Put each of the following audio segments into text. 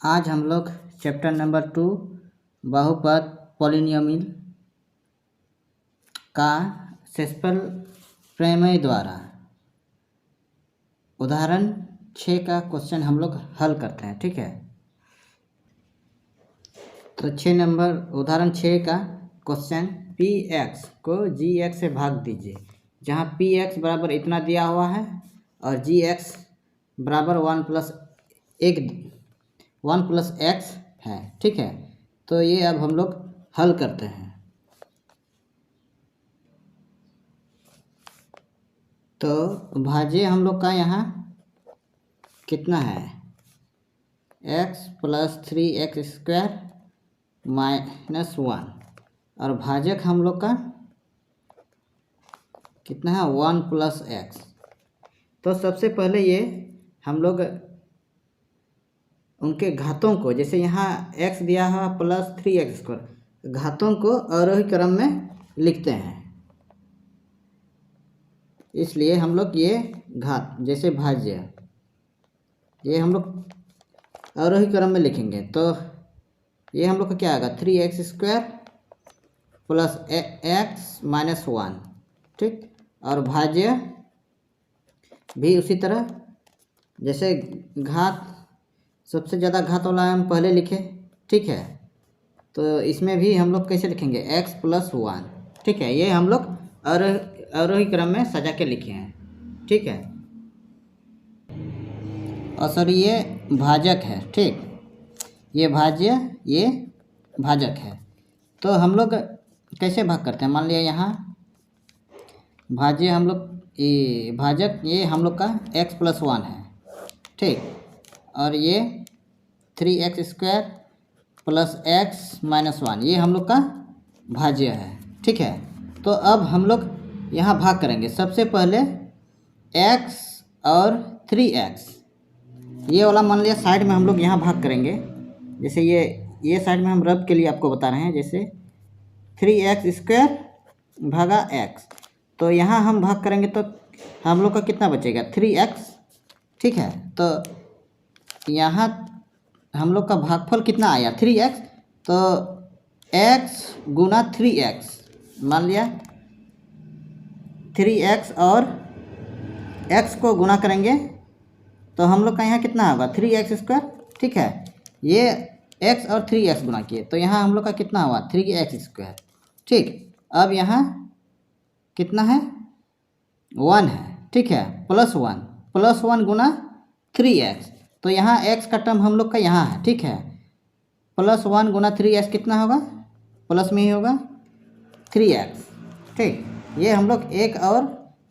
आज हम लोग चैप्टर नंबर 2 बहुपद पॉलिनोमियल का शेषफल प्रमेय द्वारा उदाहरण 6 का क्वेश्चन हम लोग हल करते हैं। ठीक है, तो 6 नंबर उदाहरण 6 का क्वेश्चन px को gx से भाग दीजिए, जहाँ px बराबर इतना दिया हुआ है और gx बराबर 1 प्लस x है। ठीक है, तो ये अब हम लोग हल करते हैं। तो भाज्य हम लोग का यहाँ कितना है, x plus 3x square minus 1, और भाजक हम लोग का कितना है 1 प्लस x। तो सबसे पहले ये हम लोग उनके घातों को, जैसे यहाँ x दिया है प्लस 3x स्क्वायर, घातों को आरोही क्रम में लिखते हैं। इसलिए हम लोग ये घात जैसे भाज्य ये हम लोग आरोही क्रम में लिखेंगे। तो ये हम लोग का क्या आएगा 3x square plus x minus 1। ठीक, और भाज्य भी उसी तरह, जैसे घात सबसे ज़्यादा घात वाला हम पहले लिखे। ठीक है, तो इसमें भी हम लोग कैसे लिखेंगे x प्लस 1। ठीक है, ये हम लोग आरोही क्रम में सजा के लिखे हैं। ठीक है, और सर ये भाजक है। ठीक, ये भाज्य ये भाजक है। तो हम लोग कैसे भाग करते हैं, मान लिया यहाँ भाज्य हम लोग ये भाजक ये हम लोग का x प्लस 1 है। ठीक, और ये 3x square plus x minus 1 ये हम लोग का भाज्य है। ठीक है, तो अब हम लोग यहाँ भाग करेंगे। सबसे पहले x और 3x ये वाला मान लिया साइड में हम लोग यहाँ भाग करेंगे। जैसे ये साइड में हम रब के लिए आपको बता रहे हैं, जैसे 3x स्क्वायर भागा x, तो यहाँ हम भाग करेंगे तो हम लोग का कितना बचेगा 3x। ठीक है, तो यहाँ हम लोग का भागफल कितना आया 3x, तो x गुना 3x, मान लिया 3x और x को गुना करेंगे तो हम लोग का यहाँ कितना होगा 3x स्क्वायर। ठीक है, ये x और 3x गुना किए तो यहाँ हम लोग का कितना हुआ 3x स्क्वायर। ठीक, अब यहाँ कितना है 1 है। ठीक है, प्लस 1 गुना 3x, तो यहाँ x का टर्म हम लोग का यहाँ है। ठीक है, प्लस 1 गुना 3x कितना होगा, प्लस में ही होगा 3x। ठीक, ये हम लोग 1 और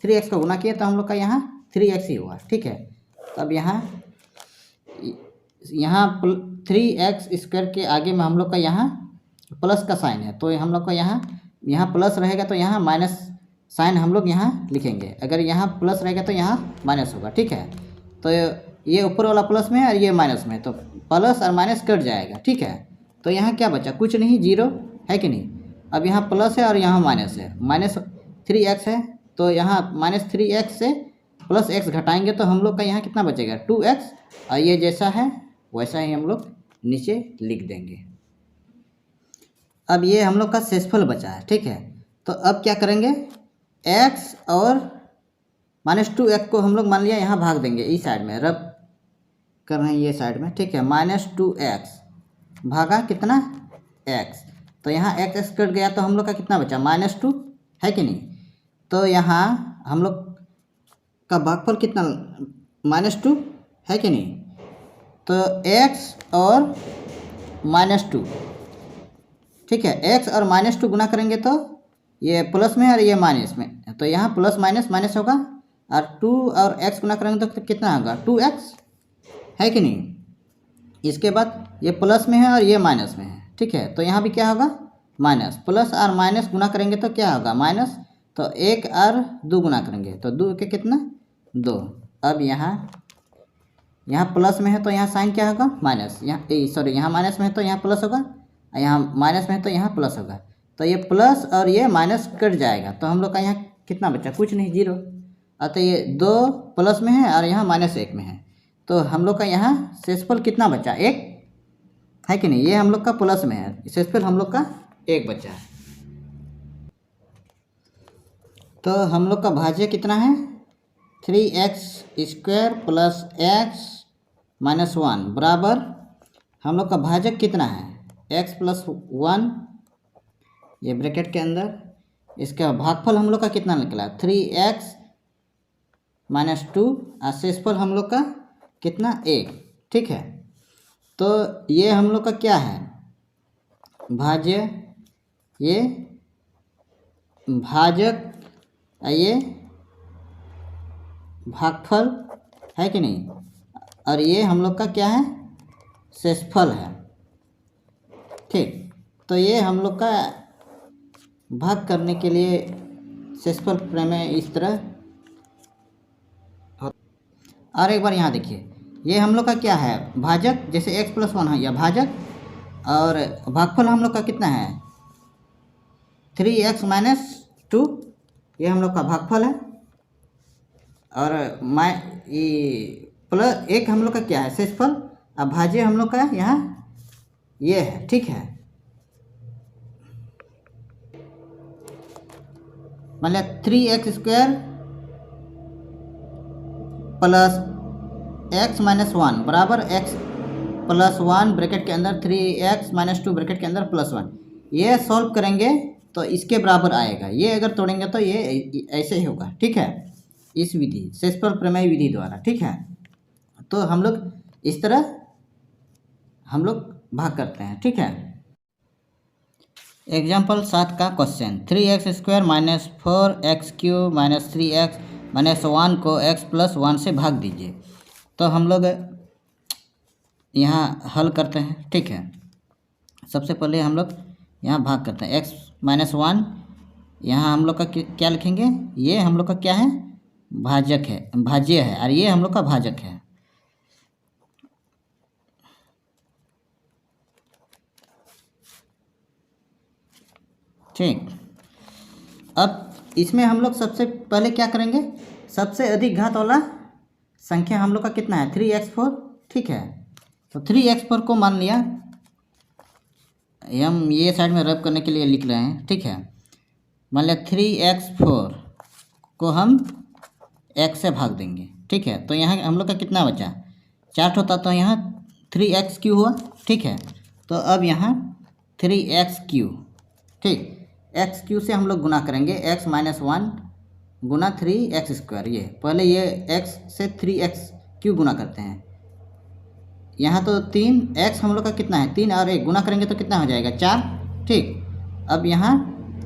3x को गुना किए तो हम लोग का यहाँ 3x ही हुआ। ठीक है, अब यहाँ 3x स्क्वायर के आगे में हम लोग का यहाँ प्लस का साइन है, तो हम लोग का यहाँ प्लस रहेगा तो यहाँ माइनस साइन हम लोग यहाँ लिखेंगे। अगर यहाँ प्लस रहेगा तो यहाँ माइनस होगा। ठीक है, तो ये ऊपर वाला प्लस में है और ये माइनस में, तो प्लस और माइनस कट जाएगा। ठीक है, तो यहाँ क्या बचा, कुछ नहीं, 0 है कि नहीं। अब यहाँ प्लस है और यहाँ माइनस है, माइनस 3x है, तो यहाँ माइनस 3x से प्लस x घटाएंगे तो हम लोग का यहाँ कितना बचेगा 2x, और ये जैसा है वैसा ही हम लोग नीचे लिख देंगे। अब ये हम लोग का शेषफल बचा है। ठीक है, तो अब क्या करेंगे x और माइनस 2x को हम लोग मान लिया यहाँ भाग देंगे, इस साइड में रब कर रहे हैं ये साइड में। ठीक है, माइनस 2x भागा कितना x, तो यहाँ x कट गया तो हम लोग का कितना बचा -2 है कि नहीं। तो यहाँ हम लोग का भागफल कितना -2 है कि नहीं, तो x और -2। ठीक है, x और -2 गुना करेंगे तो ये प्लस में और ये माइनस में, तो यहाँ प्लस माइनस माइनस होगा, और 2 और x गुना करेंगे तो कितना होगा 2x है कि नहीं। इसके बाद ये प्लस में है और ये माइनस में है। ठीक है, तो यहाँ भी क्या होगा माइनस, प्लस और माइनस गुना करेंगे तो क्या होगा माइनस, तो 1 और 2 गुना करेंगे तो 2 के कितना 2। अब यहाँ प्लस में है तो यहाँ साइन क्या होगा माइनस, यहाँ माइनस में है तो यहाँ प्लस होगा, यहाँ माइनस में है तो यहाँ प्लस होगा, तो ये प्लस और ये माइनस कट जाएगा तो हम लोग का यहाँ कितना बचा, कुछ नहीं 0। अतः ये 2 प्लस में है और यहाँ -1 में है, तो हम लोग का यहाँ शेषफल कितना बचा 1। है कि नहीं, ये हम लोग का प्लस में है, शेषफल हम लोग का 1 बचा है। तो हम लोग का भाज्य कितना है, 3x² प्लस x माइनस 1 बराबर हम लोग का भाजक कितना है, x प्लस 1, ये ब्रैकेट के अंदर, इसका भागफल हम लोग का कितना निकला, 3x माइनस 2, और शेषफल हम लोग का कितना, 1। ठीक है, तो ये हम लोग का क्या है, भाज्य, ये भाजक, ये भागफल है कि नहीं, और ये हम लोग का क्या है, शेषफल है। ठीक, तो ये हम लोग का भाग करने के लिए शेषफल प्रमेय इस तरह। और एक बार यहाँ देखिए, ये हम लोग का क्या है, भाजक, जैसे x प्लस 1 है या भाजक, और भागफल हम लोग का कितना है, 3x माइनस 2, ये हम लोग का भागफल है, और ये प्लस 1 हम लोग का क्या है, शेषफल, अब भाज्य हम लोग का यहाँ ये है। ठीक है, मतलब 3x² प्लस x माइनस 1 बराबर x प्लस 1 ब्रैकेट के अंदर 3x माइनस 2 ब्रैकेट के अंदर प्लस 1, ये सॉल्व करेंगे तो इसके बराबर आएगा, ये अगर तोड़ेंगे तो ये ऐसे ही होगा। ठीक है, इस विधि, शेषफल प्रमेय विधि द्वारा। ठीक है, तो हम लोग इस तरह हम लोग भाग करते हैं। ठीक है, एग्जाम्पल 7 का question, 3x² minus 4x³ minus 3x minus 1 को x प्लस 1 से भाग दीजिए। तो हम लोग यहाँ हल करते हैं। ठीक है, सबसे पहले हम लोग यहाँ भाग करते हैं, x माइनस 1, यहाँ हम लोग का क्या लिखेंगे, ये हम लोग का क्या है, भाजक है, भाज्य है, और ये हम लोग का भाजक है। ठीक, अब इसमें हम लोग सबसे पहले क्या करेंगे, सबसे अधिक घात वाला संख्या हम लोग का कितना है, 3x4। ठीक है, तो 3x4 को मान लिया, हम ये साइड में रब करने के लिए लिख रहे हैं। ठीक है, मान लिया 3x4 को हम x से भाग देंगे। ठीक है, तो यहाँ हम लोग का कितना बचा, 4 होता, तो यहाँ 3x³ हुआ। ठीक है, तो अब यहाँ 3x³। ठीक, x³ से हम लोग गुना करेंगे, x माइनस 1 गुना 3x², ये पहले ये x से 3x³ गुना करते हैं, यहाँ तो 3x हम लोग का कितना है, 3 और 1 गुना करेंगे तो कितना हो जाएगा, 4। ठीक, अब यहाँ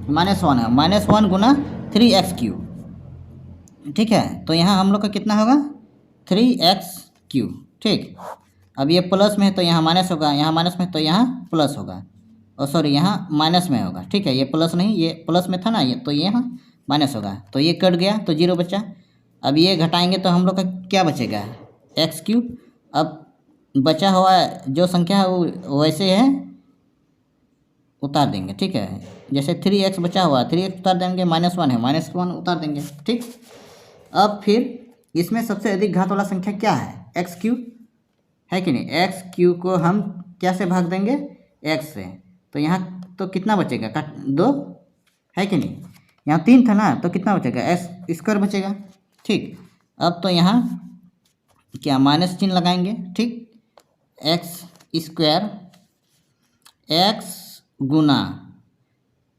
-1 है, -1 गुना 3x³। ठीक है, तो यहाँ हम लोग का कितना होगा, 3x³। ठीक, अब ये प्लस में है तो यहाँ माइनस होगा, यहाँ माइनस में तो यहाँ प्लस होगा, और सॉरी यहाँ माइनस में होगा। ठीक है, ये प्लस नहीं, ये प्लस में था ना, ये तो यहाँ माइनस होगा, तो ये कट गया तो 0 बचा। अब ये घटाएंगे तो हम लोग का क्या बचेगा, x³। अब बचा हुआ जो संख्या है वो वैसे है, उतार देंगे। ठीक है, जैसे 3x बचा हुआ, 3x उतार देंगे, -1 है, -1 उतार देंगे। ठीक, अब फिर इसमें सबसे अधिक घात वाला संख्या क्या है, x³ है कि नहीं, x³ को हम क्या से भाग देंगे, x से, तो यहाँ तो कितना बचेगा, 2 है कि नहीं, यहाँ 3 था ना, तो कितना बचेगा, x² बचेगा। ठीक, अब तो यहाँ क्या माइनस चिन्ह लगाएंगे। ठीक, x² x गुना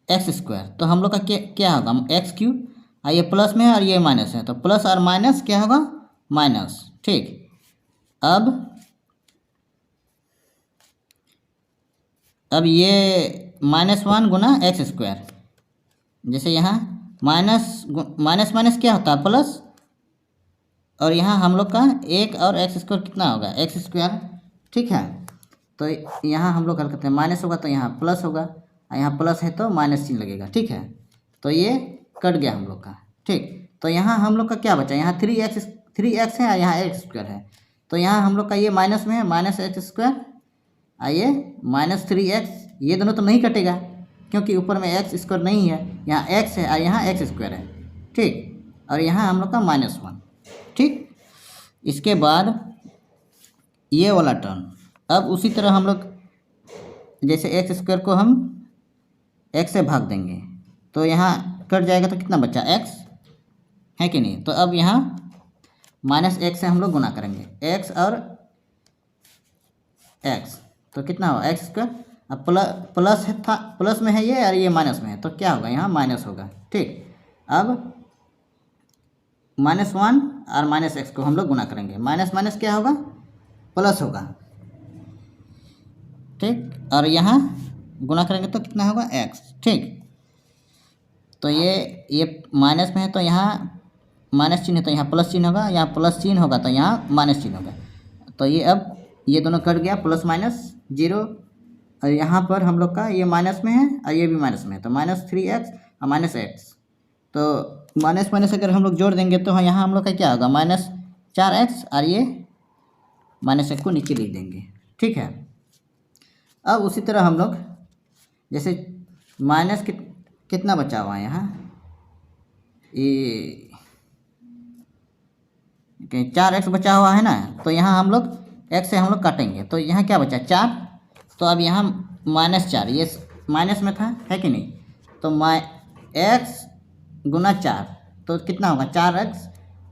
x², तो हम लोग का क्या होगा, x³, और ये प्लस में है और ये माइनस है, तो प्लस और माइनस क्या होगा, माइनस। ठीक, अब ये -1 गुना x², जैसे यहाँ माइनस माइनस क्या होता है, प्लस, और यहाँ हम लोग का 1 और x² कितना होगा, x²। ठीक है, तो यहाँ हम लोग हल करते हैं, माइनस होगा तो यहाँ प्लस होगा, और यहाँ प्लस है तो माइनस चिन्ह लगेगा। ठीक है, तो ये कट गया हम लोग का। ठीक, तो यहाँ हम लोग का क्या बचा, यहाँ 3x है और यहाँ x² है, तो यहाँ हम लोग का ये माइनस में है, -x², और ये -3x, ये दोनों तो नहीं कटेगा क्योंकि ऊपर में x² नहीं है, यहाँ x है और यहाँ x² है। ठीक, और यहाँ हम लोग का -1। ठीक, इसके बाद ये वाला टर्म, अब उसी तरह हम लोग जैसे एक्स स्क्वायर को हम एक्स से भाग देंगे तो यहाँ कट जाएगा तो कितना बचा एक्स, है कि नहीं। तो अब यहाँ माइनस एक्स से हम लोग गुना करेंगे एक्स और एक्स, तो कितना होगा एक्स स्क्वायर। अब प्लस है था, प्लस में है ये और ये माइनस में है तो क्या होगा यहाँ माइनस होगा, ठीक। अब -1 और माइनस एक्स को हम लोग गुना करेंगे, माइनस माइनस क्या होगा प्लस होगा, ठीक। और यहाँ गुना करेंगे तो कितना होगा एक्स, ठीक। तो ये माइनस में है तो यहाँ माइनस चिन्ह है तो यहाँ प्लस चिन्ह होगा, यहाँ प्लस चिन्ह होगा तो यहाँ माइनस चिन्ह होगा। तो ये अब ये दोनों कट गया, प्लस माइनस 0, और यहाँ पर हम लोग का ये माइनस में है और ये भी माइनस में है तो -3x और माइनस एक्स। तो माइनस माइनस अगर हम लोग जोड़ देंगे तो यहाँ हम लोग का क्या होगा -4x, और ये -1 को नीचे लिख देंगे, ठीक है। अब उसी तरह हम लोग जैसे माइनस कितना बचा हुआ है यहाँ, ये 4x बचा हुआ है ना, तो यहाँ हम लोग x से हम लोग काटेंगे तो यहाँ क्या बचा 4, तो अब यहाँ -4, ये माइनस में था, है कि नहीं। तो x गुना 4 तो कितना होगा 4x,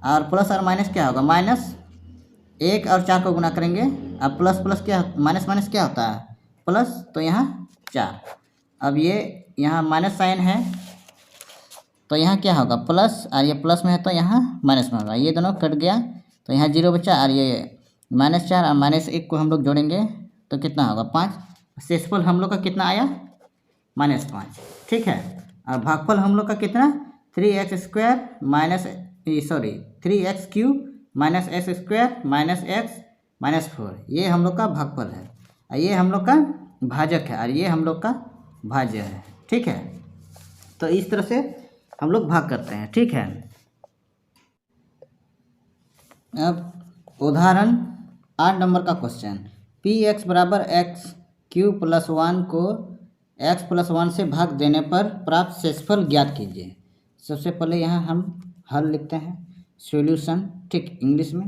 और प्लस और माइनस क्या होगा -1 और 4 को गुना करेंगे, अब प्लस प्लस क्या माइनस माइनस क्या होता है प्लस, तो यहाँ 4। अब ये यहाँ माइनस साइन है तो यहाँ क्या होगा प्लस, और ये प्लस में है तो यहाँ माइनस में होगा, ये दोनों कट गया तो यहाँ 0 बचा, और ये -4 और -1 को हम लोग जोड़ेंगे तो कितना होगा 5। शेषफल हम लोग का कितना आया -5, ठीक है। और भागफल हम लोग का कितना 3x³ - x² - 4, ये हम लोग का भागफल है, और ये हम लोग का भाजक है, और ये हम लोग का भाज्य है, ठीक है। तो इस तरह से हम लोग भाग करते हैं, ठीक है। अब उदाहरण 8 नंबर का क्वेश्चन, px = x³ + 1 को x + 1 से भाग देने पर प्राप्त शेषफल ज्ञात कीजिए। सबसे पहले यहाँ हम हल लिखते हैं, सॉल्यूशन, ठीक, इंग्लिश में।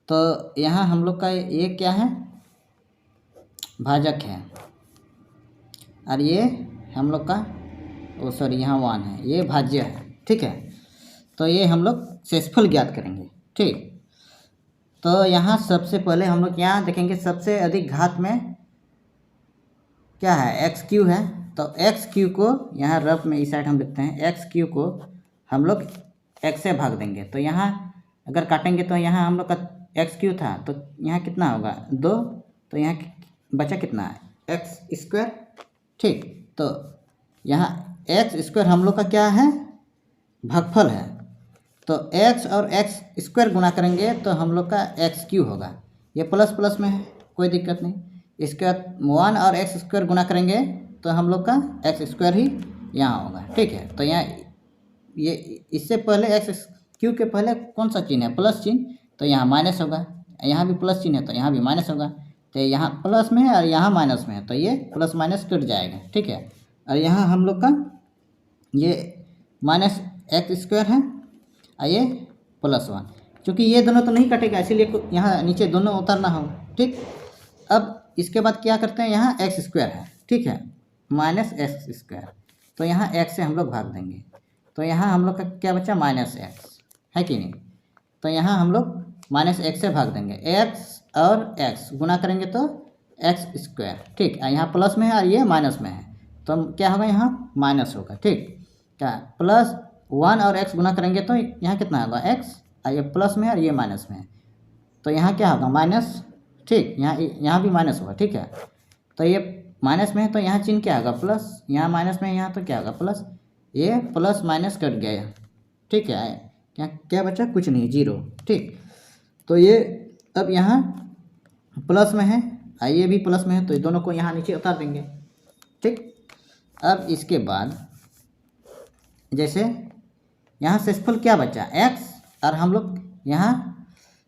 तो यहाँ हम लोग का ये क्या है भाजक है, और ये हम लोग का यहाँ 1 है, ये भाज्य है, ठीक है। तो ये हम लोग शेषफल ज्ञात करेंगे, ठीक। तो यहाँ सबसे पहले हम लोग यहाँ देखेंगे सबसे अधिक घात में क्या है x³ है, तो x³ को यहाँ रफ में इस साइड हम लिखते हैं, x³ को हम लोग x से भाग देंगे तो यहाँ अगर काटेंगे तो यहाँ हम लोग का x³ था तो यहाँ कितना होगा 2, तो यहाँ बचा कितना है x², ठीक। तो यहाँ x² हम लोग का क्या है भागफल है, तो x और x² गुना करेंगे तो हम लोग का x³ होगा, ये प्लस प्लस में है कोई दिक्कत नहीं। इसके बाद 1 और x² गुना करेंगे तो हम लोग का x² ही यहाँ होगा, ठीक है। तो यहाँ ये इससे पहले x³ के पहले कौन सा चिन्ह है प्लस चिन्ह, तो यहाँ माइनस होगा, यहाँ भी प्लस चिन्ह है तो यहाँ भी माइनस होगा, तो यहाँ प्लस में है और यहाँ माइनस में है तो ये प्लस माइनस कट जाएगा, ठीक है। और यहाँ हम लोग का ये -x² है और ये +1, क्योंकि ये दोनों तो नहीं कटेगा इसीलिए यहाँ नीचे दोनों उतारना होगा, ठीक। अब इसके बाद क्या करते हैं, यहाँ x² है, ठीक है, -x², तो यहाँ x से हम लोग भाग देंगे तो यहाँ हम लोग का क्या बचा -x, है कि नहीं। तो यहाँ हम लोग -x से भाग देंगे, x और x गुना करेंगे तो x², ठीक। यहाँ प्लस में है और ये माइनस में है तो क्या होगा यहाँ माइनस होगा, ठीक। क्या +1 और x गुना करेंगे तो यहाँ कितना होगा x, और ये प्लस में है और ये माइनस में है तो यहाँ क्या होगा माइनस, ठीक। यहाँ भी माइनस होगा, ठीक है। तो ये माइनस में है तो यहाँ चिन्ह क्या होगा प्लस, यहाँ माइनस में है यहाँ तो क्या होगा प्लस, ये प्लस माइनस कट गया, ठीक है। क्या बचा कुछ नहीं 0, ठीक। तो ये अब यहाँ प्लस में है और ये भी प्लस में है तो दोनों को यहाँ नीचे उतार देंगे, ठीक। अब इसके बाद जैसे यहाँ शेषफल क्या बचा x, और हम लोग यहाँ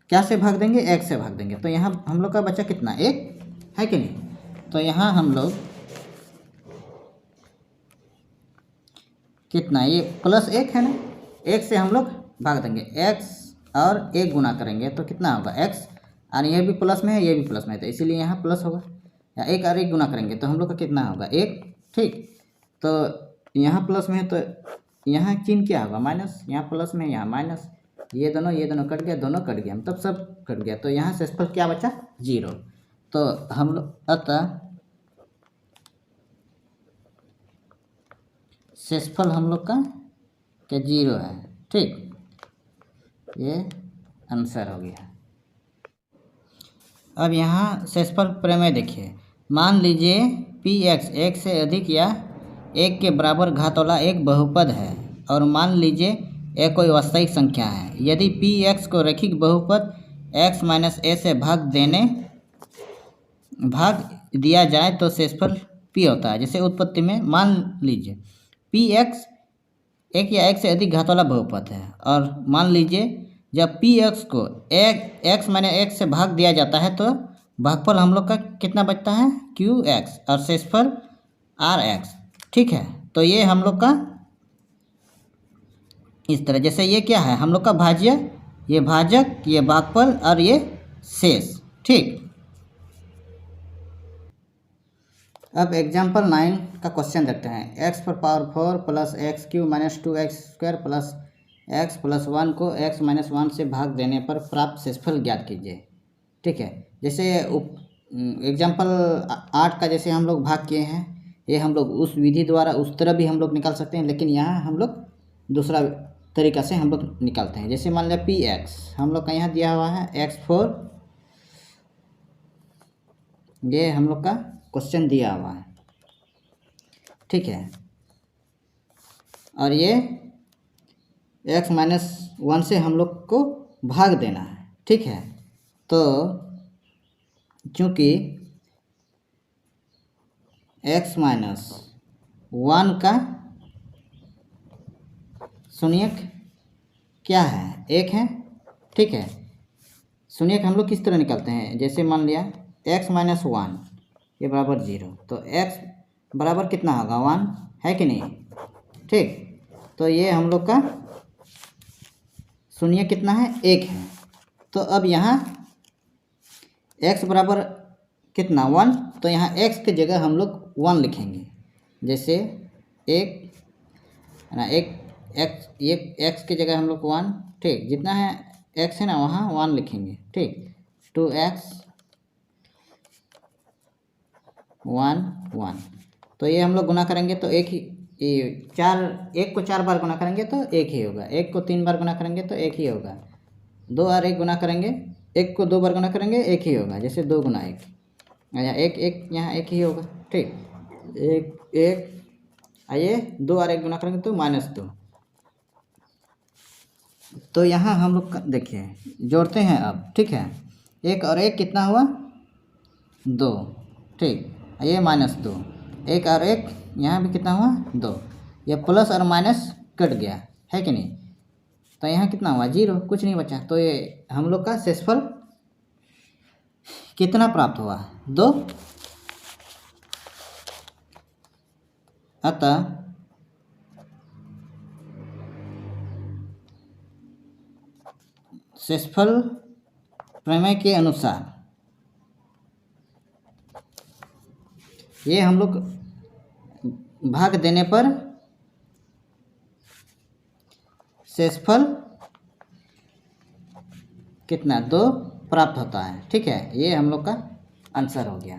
क्या से भाग देंगे x से भाग देंगे तो यहाँ हम लोग का बचा कितना 1, है कि नहीं। तो यहाँ हम लोग कितना ये +1 है ना, 1 से हम लोग भाग देंगे, x और 1 गुना करेंगे तो कितना होगा x, और ये भी प्लस में है ये भी प्लस में है तो इसीलिए यहाँ प्लस होगा। या एक और एक गुना करेंगे तो हम लोग का कितना होगा 1, ठीक। तो यहाँ प्लस में है तो यहाँ चिन्ह क्या होगा माइनस, यहाँ प्लस में यहाँ माइनस, ये दोनों कट गया, दोनों कट गया, मतलब सब कट गया, तो यहाँ शेषफल क्या बचा 0। तो हम लोग अतः शेषफल हम लोग का क्या 0 है, ठीक। ये आंसर हो गया। अब यहाँ शेषफल प्रमेय देखिए, मान लीजिए Px 1 से अधिक या 1 के बराबर घात वाला एक बहुपद है और मान लीजिए यह कोई वास्तविक संख्या है। यदि Px को रैखिक बहुपद x माइनस a से भाग दिया जाए तो शेषफल P होता है। जैसे उत्पत्ति में मान लीजिए Px 1 या 1 से अधिक घात वाला बहुपद है और मान लीजिए जब Px को x माइनस 1 से भाग दिया जाता है तो भागफल हम लोग का कितना बचता है Qx और शेषफल Rx, ठीक है। तो ये हम लोग का इस तरह, जैसे ये क्या है हम लोग का भाज्य, ये भाजक, ये भागफल और ये शेष, ठीक। अब एग्जाम्पल 9 का क्वेश्चन देखते हैं। x पर power 4 plus x Q minus 2x square plus x plus 1 को x माइनस 1 से भाग देने पर प्राप्त शेषफल ज्ञात कीजिए, ठीक है। जैसे एग्जाम्पल 8 का जैसे हम लोग भाग किए हैं, ये हम लोग उस विधि द्वारा उस तरह भी हम लोग निकाल सकते हैं, लेकिन यहाँ हम लोग दूसरा तरीका से हम लोग निकालते हैं। जैसे मान लिया Px हम लोग का यहाँ दिया हुआ है x4, ये हम लोग का क्वेश्चन दिया हुआ है, ठीक है। और ये x माइनस 1 से हम लोग को भाग देना है, ठीक है। तो चूँकि x माइनस 1 का शून्यक क्या है 1 है, ठीक है। शून्यक हम लोग किस तरह निकालते हैं, जैसे मान लिया x माइनस 1 ये बराबर 0, तो x बराबर कितना होगा 1 है कि नहीं, ठीक। तो ये हम लोग का शून्य कितना है 1 है। तो अब यहाँ x बराबर कितना 1, तो यहाँ x की जगह हम लोग 1 लिखेंगे। जैसे एक है ना, एक x की जगह हम लोग 1, ठीक। जितना है x है ना वहाँ 1 लिखेंगे, ठीक। 2x 1 1, तो ये हम लोग गुना करेंगे तो एक ही, एक को 4 बार गुना करेंगे तो एक ही होगा, एक को 3 बार गुना करेंगे तो एक ही होगा, 2 और 1 गुना करेंगे, एक को 2 बार गुना करेंगे एक ही होगा, जैसे 2 गुना 1, यहाँ एक यहाँ एक ही होगा, ठीक। एक आइए 2 और 1 गुना करेंगे तो -2। तो यहाँ हम लोग देखिए जोड़ते हैं अब, ठीक है। 1 और 1 कितना हुआ 2, ठीक। ये -2, 1 और 1 यहाँ भी कितना हुआ 2, ये प्लस और माइनस कट गया है कि नहीं, तो यहाँ कितना हुआ 0, कुछ नहीं बचा। तो ये हम लोग का शेषफल कितना प्राप्त हुआ 2। अतः शेषफल प्रमेय के अनुसार ये हम लोग भाग देने पर शेषफल कितना 2 प्राप्त होता है, ठीक है। ये हम लोग का आंसर हो गया।